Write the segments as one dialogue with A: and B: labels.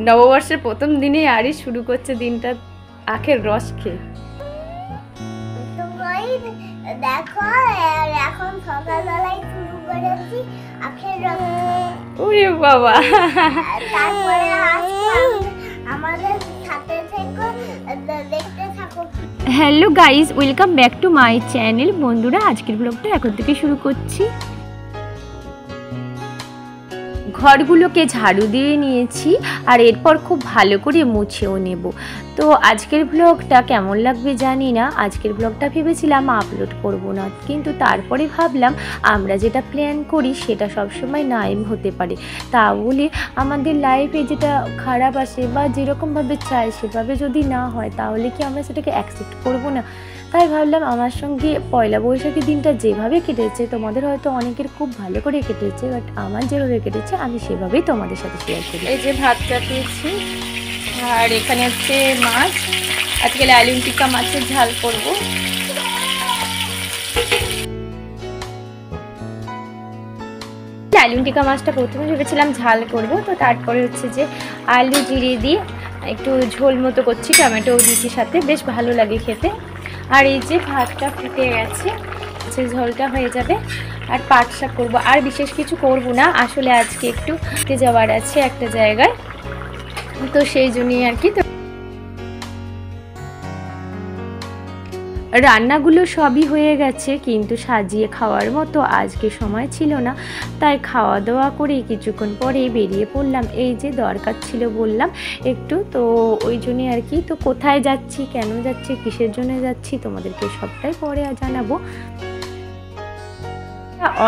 A: নববর্ষের প্রথম দিনেই আরই শুরু করছে দিনটা আখের রস খেয়ে।
B: দেখো এখন সকালবেলায় শুরু করেছি আখের রস।
A: ওরে বাবা,
B: তারপরে আমাদের সাথে থেকে দেখতে থাকো।
A: Hello guys, welcome back to my channel. বন্ধুরা, আজকের ব্লগটা এখন থেকে শুরু করছি। ঘরগুলোকে ঝাড়ু দিয়ে নিয়েছি আর এরপর খুব ভালো করে মুছেও নেব। তো আজকের ব্লগটা কেমন লাগবে জানি না। আজকের ব্লগটা ভেবেছিলাম আপলোড করব না, কিন্তু তারপরে ভাবলাম আমরা যেটা প্ল্যান করি সেটা সবসময় নাই হতে পারে। তা বলে আমাদের লাইফে যেটা খারাপ আসে বা যেরকমভাবে চাই সেভাবে যদি না হয় তাহলে কি আমরা সেটাকে অ্যাকসেপ্ট করব না? তাই ভাবলাম আমার সঙ্গে পয়লা বৈশাখী দিনটা যেভাবে কেটেছে, তোমাদের হয়তো অনেকের খুব ভালো করে কেটেছে, বাট আমার যেভাবে কেটেছে আমি সেভাবেই তোমাদের সাথে শেয়ার করি। এই যে ভাত চাপিয়েছি আর এখানে হচ্ছে মাছ। আজকে লালুন টিক্কা মাছের ঝাল করব। লালুন টিক্কা মাছটা প্রথমে ভেবেছিলাম ঝাল করব, তো তারপরে হচ্ছে যে আলু জিরে দিয়ে একটু ঝোল মতো করছি, টমেটো দিচ্ছি সাথে, বেশ ভালো লাগে খেতে। আর এই যে ভাতটা ফুটে গেছে, সে ঝোলটা হয়ে যাবে। আর পাট শাক করবো, আর বিশেষ কিছু করব না। আসলে আজকে একটু যাওয়ার আছে একটা জায়গায়, তো সেই জন্যই আর কি। তো রান্নাগুলো সবই হয়ে গেছে, কিন্তু সাজিয়ে খাওয়ার মতো আজকে সময় ছিল না। তাই খাওয়া দাওয়া করে কিছুক্ষণ পরে বেরিয়ে পড়লাম। এই যে দরকার ছিল বললাম একটু, তো ওই জন্যে আর কি। তো কোথায় যাচ্ছি, কেন যাচ্ছি, কিসের জন্য যাচ্ছি তোমাদেরকে সবটাই পরে জানাবো।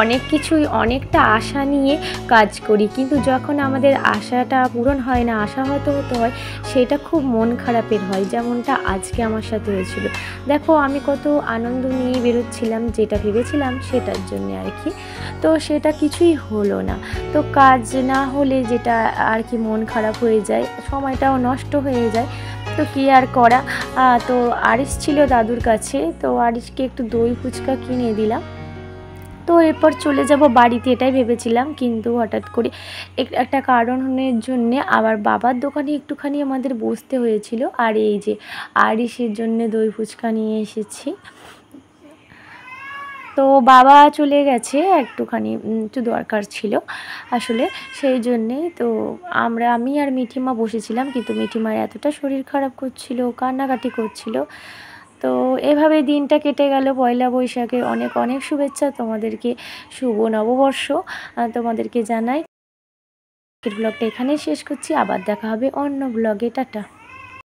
A: অনেক কিছুই অনেকটা আশা নিয়ে কাজ করি, কিন্তু যখন আমাদের আশাটা পূরণ হয় না, আশা হতে হয়, সেটা খুব মন খারাপের হয়, যেমনটা আজকে আমার সাথে হয়েছিল। দেখো, আমি কত আনন্দ নিয়ে বেরোচ্ছিলাম, যেটা ভেবেছিলাম সেটার জন্য আর কি। তো সেটা কিছুই হলো না। তো কাজ না হলে যেটা আর কি মন খারাপ হয়ে যায়, সময়টাও নষ্ট হয়ে যায়। তো কি আর করা। তো আরিশ ছিল দাদুর কাছে, তো আরিশকে একটু দই ফুচকা কিনে দিলাম। তো এরপর চলে যাব বাড়িতে, এটাই ভেবেছিলাম, কিন্তু হঠাৎ করে একটা কারণের জন্যে আবার বাবার দোকানে একটুখানি আমাদের বসতে হয়েছিল। আর এই যে আরিশের জন্যে দই ফুচকা নিয়ে এসেছি। তো বাবা চলে গেছে, একটুখানি একটু দরকার ছিল আসলে, সেই জন্যেই। তো আমি আর মিঠিমা বসেছিলাম, কিন্তু মিঠিমার এতটা শরীর খারাপ করছিল, কান্নাকাটি করছিল। তো এভাবে দিনটা কেটে গেল। পয়লা বৈশাখে অনেক অনেক শুভেচ্ছা তোমাদেরকে, শুভ নববর্ষ তোমাদেরকে জানাই। ব্লগটা এখানেই শেষ করছি, আবার দেখা হবে অন্য ব্লগে। টাটা।